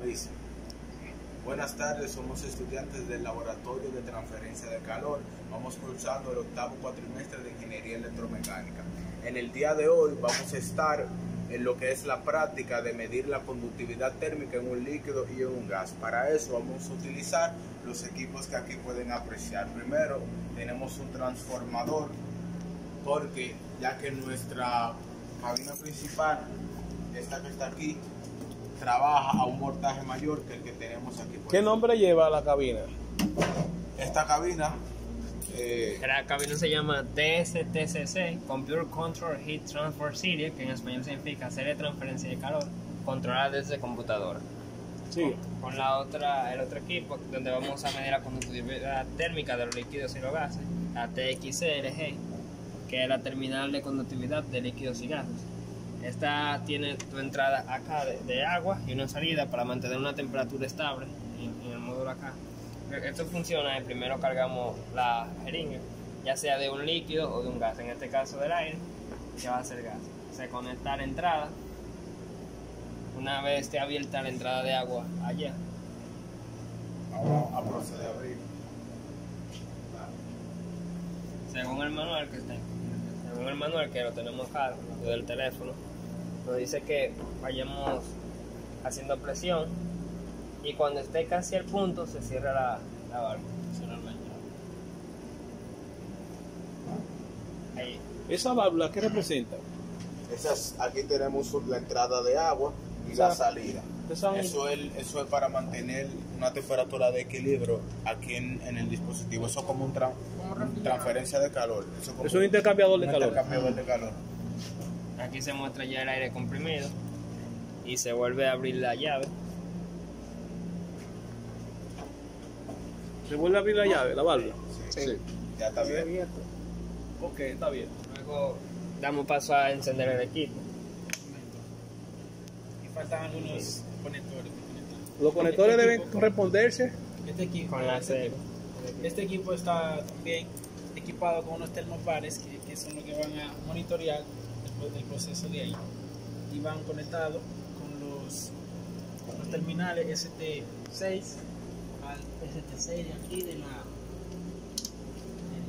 Dice: buenas tardes, somos estudiantes del Laboratorio de Transferencia de Calor. Vamos cursando el octavo cuatrimestre de Ingeniería Electromecánica. En el día de hoy vamos a estar en lo que es la práctica de medir la conductividad térmica en un líquido y en un gas. Para eso vamos a utilizar los equipos que aquí pueden apreciar. Primero tenemos un transformador, porque ya que nuestra cabina principal, esta que está aquí, trabaja a un voltaje mayor que el que tenemos aquí. ¿Qué nombre lleva la cabina? Esta cabina la cabina se llama DSTCC, Computer Control Heat Transfer Series, que en español significa serie de transferencia de calor controlada desde computadora. Sí. Con el otro equipo donde vamos a medir la conductividad térmica de los líquidos y los gases, la TXCLG, que es la terminal de conductividad de líquidos y gases. Esta tiene tu entrada acá de agua y una salida para mantener una temperatura estable en el módulo acá. Esto funciona, primero cargamos la jeringa, ya sea de un líquido o de un gas, en este caso del aire, que va a ser gas. Se conecta a la entrada, una vez esté abierta la entrada de agua allá. vamos a proceder a abrir. Según el manual que lo tenemos acá, desde el teléfono, nos dice que vayamos haciendo presión y cuando esté casi al punto se cierra la válvula. Ahí. ¿Esa válvula qué representa? Aquí tenemos la entrada de agua y la salida. Eso Eso es para mantener una temperatura de equilibrio aquí en el dispositivo. Eso es como transferencia de calor. es un intercambiador de calor. Intercambiador de calor. Aquí se muestra ya el aire comprimido y se vuelve a abrir la llave. ¿Se vuelve a abrir la llave, la válvula? Sí. Ya está bien. Ok, está bien. Luego damos paso a encender el equipo. Y faltan algunos conectores. Los conectores deben corresponderse Con la serie. Este equipo está también equipado con unos termopares que son los que van a monitorear el proceso de ahí. Y van conectados con los terminales ST6 al ST6 de aquí del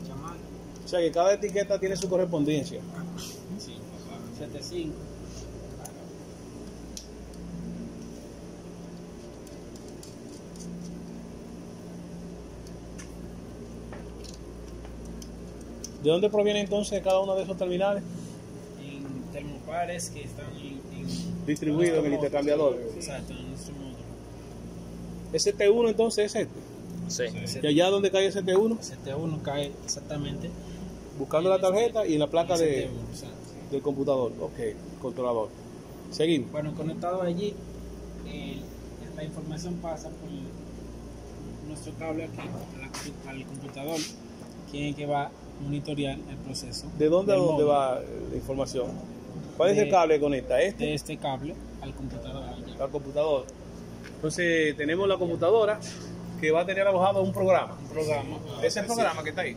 chamán. O sea que cada etiqueta tiene su correspondencia. Sí, ST5. ¿De dónde proviene entonces cada uno de esos terminales? En termopares que están Distribuidos en el intercambiador. Exacto, en nuestro módulo. ST1 entonces es este. Sí. ¿Y allá donde cae ST1? ST1 cae exactamente Buscando la tarjeta y en la placa en de, ST1, exacto. del computador. Ok, controlador. Seguimos. Bueno, conectado allí, la información pasa por nuestro cable aquí al computador, quien es que va a monitorear el proceso. ¿De dónde a del dónde módulo. va la información? ¿Cuál es el cable que conecta? De este cable al computador. Allá. Al computador. Entonces tenemos la computadora que va a tener alojado un programa. Un programa. ¿Es el programa que está ahí?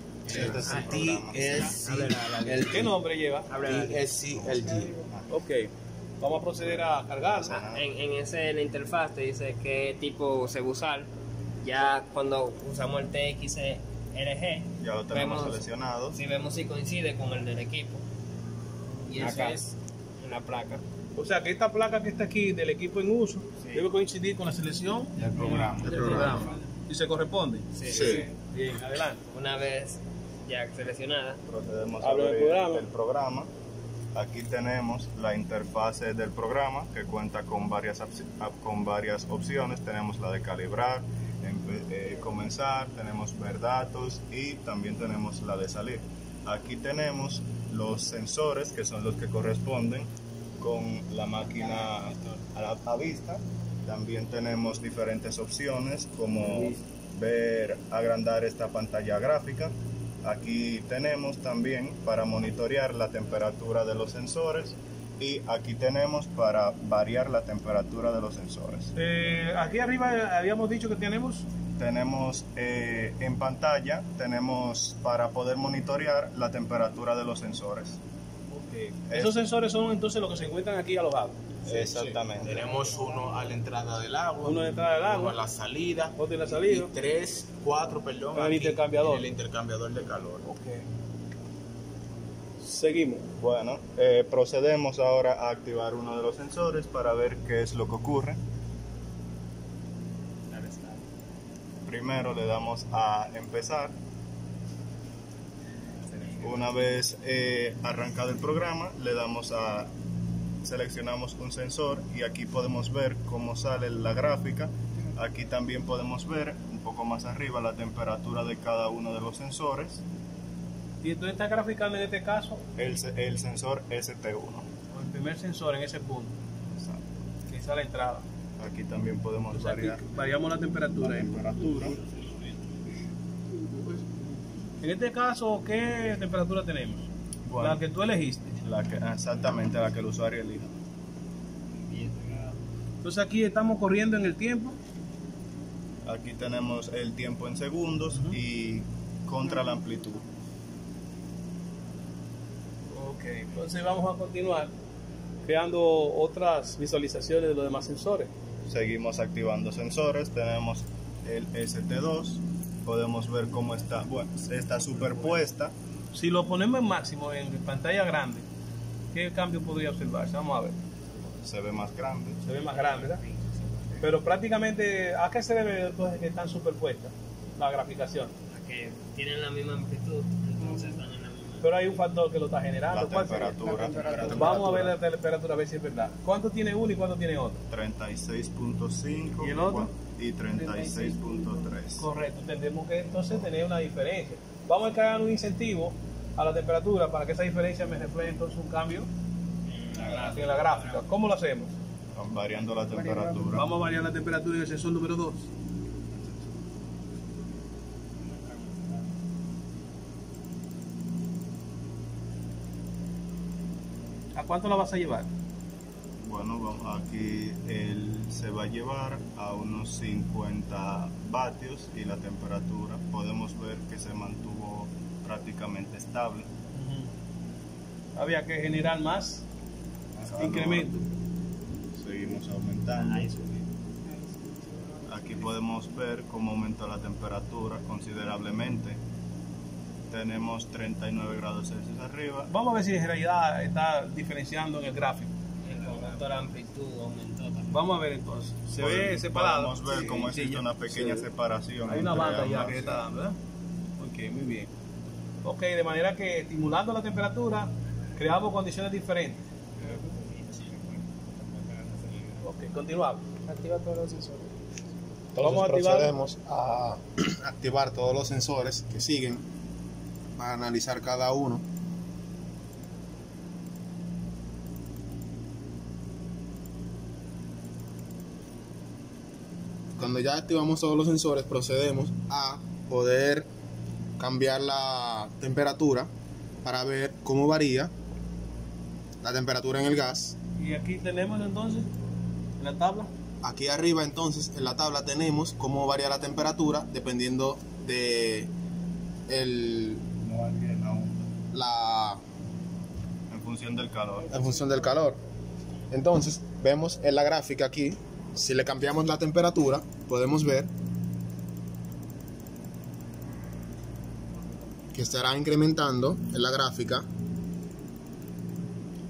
¿Qué nombre lleva? TSCLG. Ok. Vamos a proceder a cargarlo. En la interfaz te dice qué tipo se va a usar. Ya cuando usamos el TXLG, Ya lo tenemos seleccionado. si vemos si coincide con el del equipo. Y eso Acá. es en la placa. O sea que esta placa que está aquí del equipo en uso debe coincidir con la selección El programa. del programa. ¿Y se corresponde? Sí. Bien, adelante. Una vez ya seleccionada, Procedemos a Habla del abrir programa. el programa. Aquí tenemos la interfase del programa que cuenta con varias opciones. Tenemos la de calibrar, comenzar, tenemos ver datos y también tenemos la de salir. Aquí tenemos los sensores que son los que corresponden con la máquina a vista. También tenemos diferentes opciones como ver, agrandar esta pantalla gráfica. Aquí tenemos también para monitorear la temperatura de los sensores y aquí tenemos para variar la temperatura de los sensores. Aquí arriba habíamos dicho que tenemos En pantalla tenemos para poder monitorear la temperatura de los sensores. Esos sensores son entonces los que se encuentran aquí alojados. Exactamente. Tenemos uno a la entrada del agua, Uno a la entrada del agua, uno a la salida, otro en la salida. y cuatro, perdón, En el aquí, intercambiador. en el intercambiador de calor. Ok. Seguimos. Bueno, procedemos ahora a activar uno de los sensores para ver qué es lo que ocurre. Primero le damos a empezar. Una vez arrancado el programa, le damos a seleccionamos un sensor y aquí podemos ver cómo sale la gráfica. Aquí también podemos ver un poco más arriba la temperatura de cada uno de los sensores. Y tú estás graficando en este caso El sensor ST1. el primer sensor en ese punto, que es a la entrada. Aquí también podemos O sea, aquí variar variamos la temperatura. la temperatura. En este caso, ¿qué temperatura tenemos? Bueno, La que tú elegiste. exactamente la que el usuario elija. Entonces aquí estamos corriendo en el tiempo. Aquí tenemos el tiempo en segundos y contra la amplitud. Ok, entonces vamos a continuar creando otras visualizaciones de los demás sensores. Seguimos activando sensores. Tenemos el ST2. Podemos ver cómo está, bueno, está superpuesta. Si lo ponemos en máximo en pantalla grande, ¿qué cambio podría observarse? Vamos a ver. Se ve más grande. Se ve más grande, ¿verdad? Pero prácticamente, ¿a qué se debe entonces que están superpuestas la graficación? Que tienen la misma amplitud, entonces están en la misma. Pero hay un factor que lo está generando. La ¿Cuál sería? temperatura. Vamos a ver la temperatura, a ver si es verdad. ¿Cuánto tiene uno y cuánto tiene otro? 36.5 ¿Y el otro? y 36.3. Correcto, tendremos que entonces tener una diferencia. Vamos a crear un incentivo a la temperatura para que esa diferencia me refleje entonces un cambio en la gráfica. ¿Cómo lo hacemos? Variando la temperatura. Vamos a variar la temperatura en el sensor número 2. ¿A cuánto la vas a llevar? Bueno, aquí se va a llevar a unos 50 vatios y la temperatura podemos ver que se mantuvo prácticamente estable. Había que generar más incremento. Seguimos aumentando. Aquí podemos ver cómo aumentó la temperatura considerablemente. Tenemos 39 grados Celsius arriba. Vamos a ver si en realidad está diferenciando en el gráfico. La amplitud aumentó también. Vamos a ver entonces. Se ve separado. Podemos ver cómo existe ya. una pequeña separación. Hay una entre banda ya ambas. que está dando, ¿verdad? Ok, muy bien. Ok, de manera que estimulando la temperatura, creamos condiciones diferentes. Ok, continuamos. Activa todos los sensores. Vamos a Entonces activar- procedemos a activar todos los sensores que siguen para analizar cada uno. Cuando ya activamos todos los sensores, procedemos a poder cambiar la temperatura para ver cómo varía la temperatura en el gas. Y aquí tenemos entonces en la tabla. Aquí arriba entonces en la tabla tenemos cómo varía la temperatura dependiendo de En función del calor. en función del calor. Entonces vemos en la gráfica aquí, si le cambiamos la temperatura, podemos ver que estará incrementando en la gráfica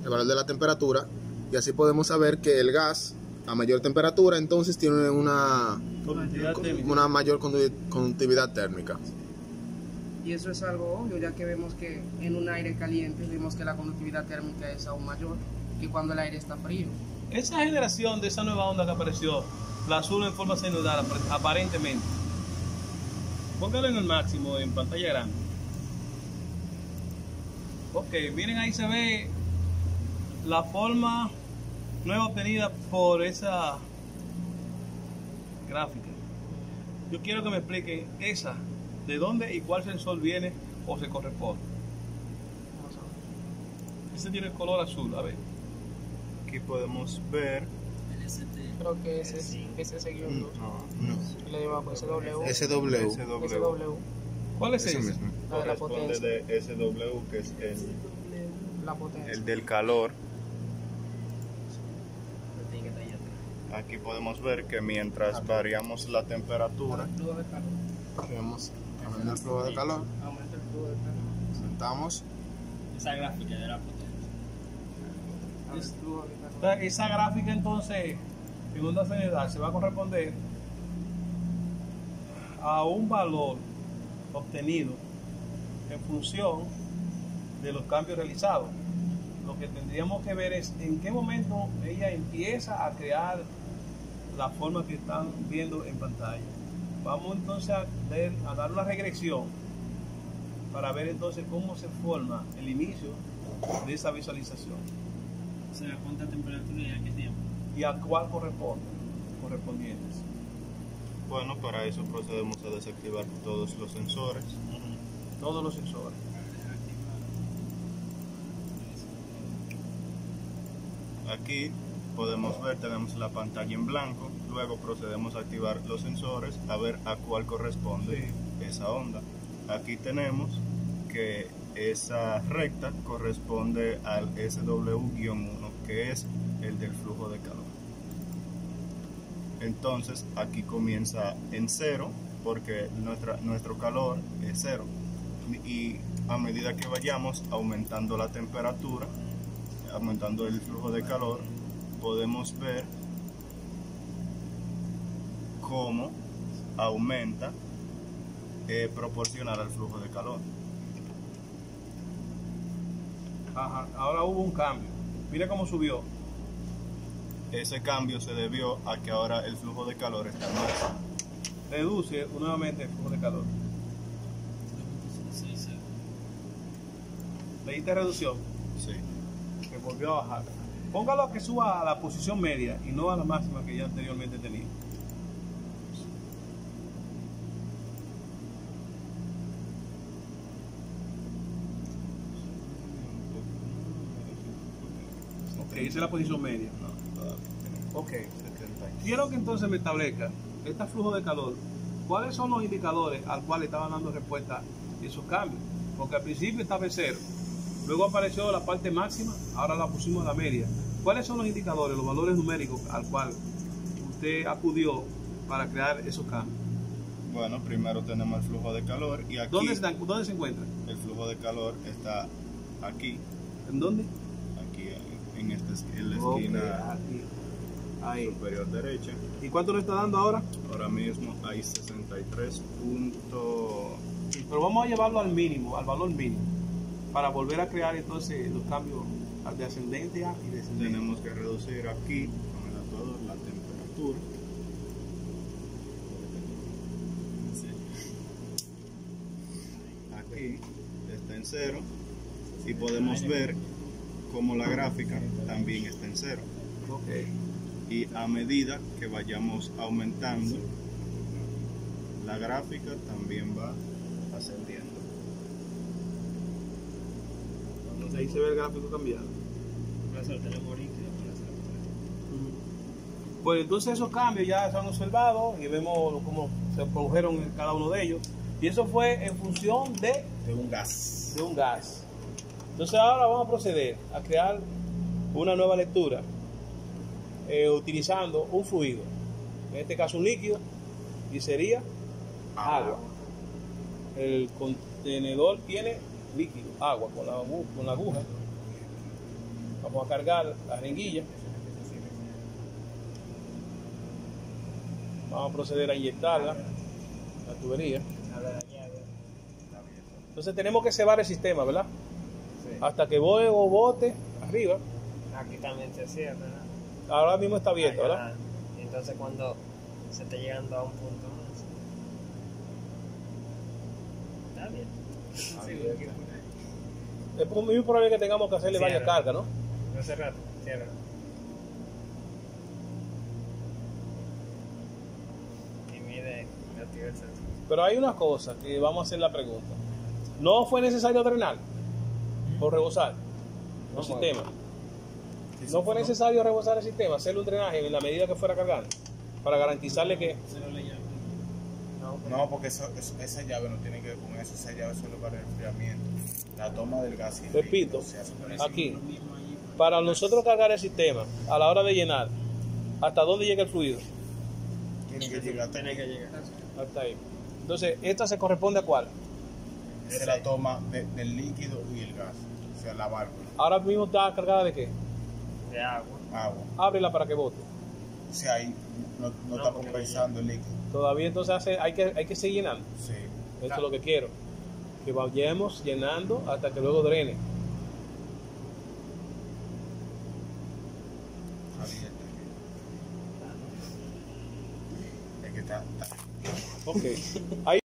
el valor de la temperatura y así podemos saber que el gas a mayor temperatura entonces tiene una mayor conductividad térmica. Y eso es algo obvio, ya que vemos que en un aire caliente vemos que la conductividad térmica es aún mayor que cuando el aire está frío. Esa generación de esa nueva onda que apareció, la azul en forma celular aparentemente. Póngalo en el máximo en pantalla grande. Ok, miren ahí se ve la forma nueva obtenida por esa gráfica. Yo quiero que me expliquen esa, de dónde y cuál sensor viene o se corresponde. Ese tiene el color azul, a ver. Aquí podemos ver. Creo que ese es ese-2. No, Y le digo pues SW. SW. SW. ¿Cuál es Ese ese? mismo. La de la Corresponde potencia. de SW, que es La potencia. el del calor. Aquí podemos ver que mientras variamos la temperatura, Flujo de calor. Vamos cambiando el flujo de calor. Aumenta el flujo de calor. Aumentamos. Esa gráfica de la potencia. El flujo de calor. Entonces, esa gráfica entonces, en onda general, se va a corresponder a un valor obtenido en función de los cambios realizados. Lo que tendríamos que ver es en qué momento ella empieza a crear la forma que están viendo en pantalla. Vamos entonces a dar una regresión para ver entonces cómo se forma el inicio de esa visualización O sea, cuánta temperatura y a qué tiempo. y a cuál correspondientes. bueno, para eso procedemos a desactivar todos los sensores. Todos los sensores. Aquí podemos ver, tenemos la pantalla en blanco, luego procedemos a activar los sensores a ver a cuál corresponde esa onda. Aquí tenemos que esa recta corresponde al SW-1, que es el del flujo de calor. Entonces aquí comienza en 0 porque nuestro calor es 0, y a medida que vayamos aumentando la temperatura, aumentando el flujo de calor, podemos ver cómo aumenta proporcional al flujo de calor. Ajá, ahora hubo un cambio. Mira cómo subió. Ese cambio se debió a que ahora el flujo de calor está en máximo. Reduce nuevamente el flujo de calor. Sí, sí. ¿Leíste reducción? Sí. Que volvió a bajar. Póngalo a que suba a la posición media y no a la máxima que ya anteriormente tenía. Ok, esa es la posición media. Ok. 70. Quiero que entonces me establezca este flujo de calor. ¿Cuáles son los indicadores al cual estaban dando respuesta esos cambios? Porque al principio estaba en 0, luego apareció la parte máxima, ahora la pusimos a la media. ¿Cuáles son los indicadores, los valores numéricos al cual usted acudió para crear esos cambios? Bueno, primero tenemos el flujo de calor y aquí ¿Dónde se encuentra? el flujo de calor está aquí, ¿En dónde? aquí en la Ok, esquina aquí. Ahí. superior derecha. ¿Y cuánto le está dando ahora? Ahora mismo hay 63 puntos. Sí, pero vamos a llevarlo al mínimo, al valor mínimo, para volver a crear entonces los cambios de ascendente a y descendente. Tenemos que reducir aquí con el adaptador la temperatura. Aquí está en 0 y podemos ver como la gráfica también está en 0. Ok. Y a medida que vayamos aumentando, la gráfica también va ascendiendo. Entonces ahí se ve el gráfico cambiado. Por eso tenemos líquido, por eso. Pues entonces esos cambios ya se han observado y vemos cómo se produjeron en cada uno de ellos. Y eso fue en función de un gas. un gas. Entonces ahora vamos a proceder a crear una nueva lectura utilizando un fluido, en este caso un líquido, y sería agua. El contenedor tiene líquido, agua, con la aguja. Vamos a cargar la jeringuilla. Vamos a proceder a inyectarla, la tubería. Entonces tenemos que cebar el sistema, ¿verdad? Sí. Hasta que bote arriba. Aquí también se cierra, ¿verdad? Ahora mismo está abierto, ¿verdad? Ajá. Y entonces cuando se esté llegando a un punto más. Está bien. Es muy probable que tengamos que hacerle varias Cierra. cargas, ¿no? No cerrar, cierra. Y mide la activa el sensor. Pero hay una cosa que vamos a hacer la pregunta. ¿No fue necesario drenar por rebosar el sistema? ¿No fue necesario rebosar el sistema, hacerle un drenaje en la medida que fuera cargando? Para garantizarle que... No, porque esa llave no tiene que ver con eso. Esa llave es solo para el enfriamiento. La toma del gas. Y el Repito, líquido se hace por encima. aquí, para nosotros cargar el sistema, a la hora de llenar, ¿Hasta dónde llega el fluido? Tiene que llegar hasta Tiene aquí. que llegar. Hasta ahí. Entonces, ¿esta se corresponde a cuál? Esa es la toma del líquido y el gas, o sea, la válvula, Ahora mismo está cargada de qué? De agua. agua. Ábrela para que bote. O sea, ahí no está porque compensando el líquido. Todavía entonces hay que seguir llenando. Sí. Esto es lo que quiero. Que vayamos llenando hasta que luego drene. Abierta. Es que está Ok. Ahí